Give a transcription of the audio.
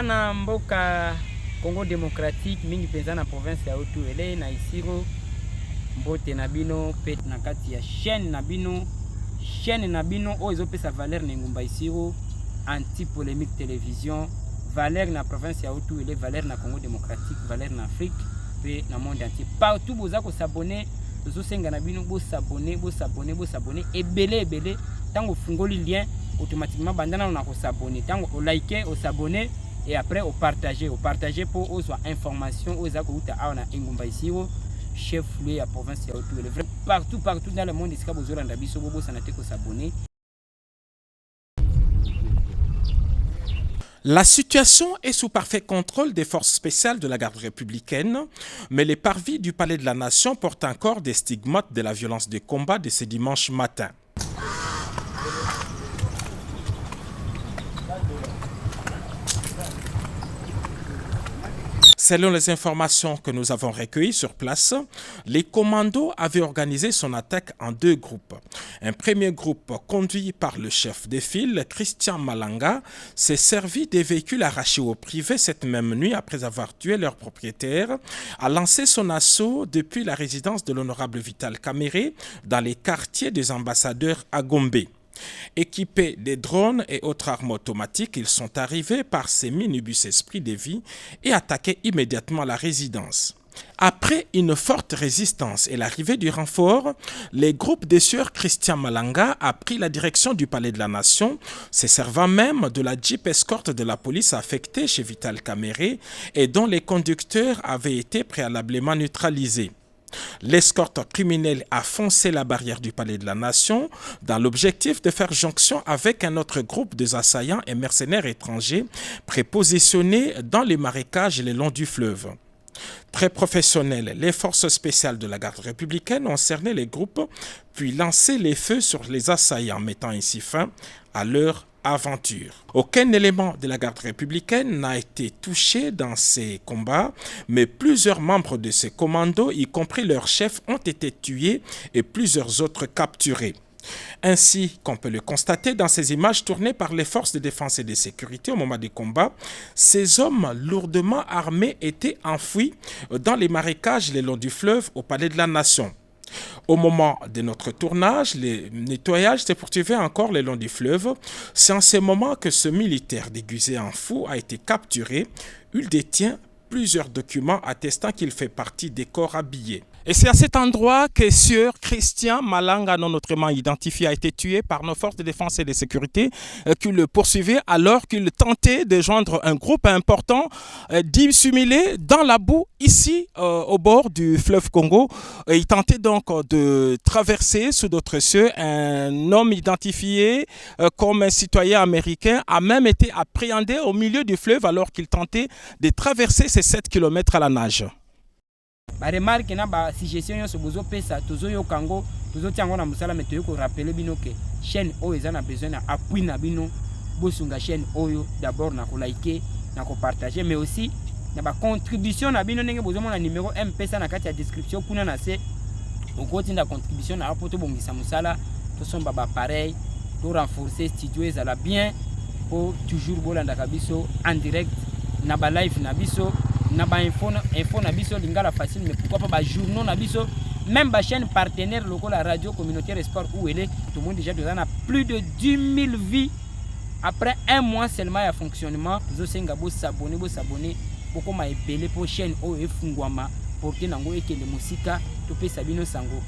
Bana mboka Congo démocratique mingi penza na province ya Haut-Uele na isiro mbote na bino pe na kati ya chaîne na bino o ezopesa valeur na ngumba isiro anti polémique télévision valeur na province ya Haut-Uele valeur na Congo démocratique valeur na Afrique pe na monde entier partout boza ko s'abonner tozo senga na bino bo s'abonner ebele tango fungoli lien automatiquement bandana on a ko s'abonner tango o liker o s'abonner et après au partager pour aux informations aux akuta aona ingumba isiro chef lieu ya province ya Haut-Uele partout dans le monde iska bozora ndabiso bobo sanate ko s'abonner. La situation est sous parfait contrôle des forces spéciales de la garde républicaine, mais les parvis du Palais de la Nation portent encore des stigmates de la violence des combats de ce dimanche matin. Selon les informations que nous avons recueillies sur place, les commandos avaient organisé son attaque en deux groupes. Un premier groupe, conduit par le chef de file, Christian Malanga, s'est servi des véhicules arrachés au privé cette même nuit après avoir tué leur propriétaire, a lancé son assaut depuis la résidence de l'honorable Vital Kamerhe dans les quartiers des ambassadeurs à Gombe. Équipés des drones et autres armes automatiques, ils sont arrivés par ces minibus Esprit de Vie et attaqué immédiatement la résidence. Après une forte résistance et l'arrivée du renfort, les groupes des sieurs Christian Malanga a pris la direction du Palais de la Nation, se servant même de la Jeep escorte de la police affectée chez Vital Kamerhe et dont les conducteurs avaient été préalablement neutralisés. L'escorte criminelle a foncé la barrière du Palais de la Nation dans l'objectif de faire jonction avec un autre groupe de assaillants et mercenaires étrangers prépositionnés dans les marécages le long du fleuve. Très professionnels, les forces spéciales de la garde républicaine ont cerné les groupes puis lancé les feux sur les assaillants, mettant ainsi fin à leur aventure. Aucun élément de la garde républicaine n'a été touché dans ces combats, mais plusieurs membres de ces commandos, y compris leurs chefs, ont été tués et plusieurs autres capturés. Ainsi qu'on peut le constater dans ces images tournées par les forces de défense et de sécurité au moment des combats, ces hommes lourdement armés étaient enfouis dans les marécages le long du fleuve au Palais de la Nation. Au moment de notre tournage, le nettoyage s'est poursuivi encore le long du fleuve. C'est en ce moment que ce militaire déguisé en fou a été capturé. Il détient plusieurs documents attestant qu'il fait partie des corps habillés. Et c'est à cet endroit que Sieur Christian Malanga, non autrement identifié, a été tué par nos forces de défense et de sécurité qui le poursuivaient alors qu'il tentait de joindre un groupe important dissimulé dans la boue ici au bord du fleuve Congo. Il tentait donc de traverser sous d'autres cieux. Un homme identifié comme un citoyen américain a même été appréhendé au milieu du fleuve alors qu'il tentait de traverser ces 7 km à la nage. Ba remarque na ba suggestion yo sobozo pesa tozo yo kango tozo tiango na musala mais toyo ko rappeler bino que chaîne oyo eza na besoin na appui na bino bosunga chaîne oyo d'abord na ko liker na ko partager mais aussi na ba contribution na bino ndenge bozo mona numéro M-Pesa na kati ya description kuna na se okoti na contribution na apoto bongisa musala to somba ba pareil to renforcer studio ezala bien pour toujours bolanda kabiso en direct na ba live na biso na ba info na biso lingala facile mais pourquoi pas ba journaux na biso même ba chaîne partenaire local la radio communautaire sport où elle est tout le monde déjà dans plus de 10 000 vies après un mois seulement à fonctionnement zo senga bo s'abonner beaucoup ma epelé pour chaîne o efungwama pour que nango ekele musika to pesa bino sango.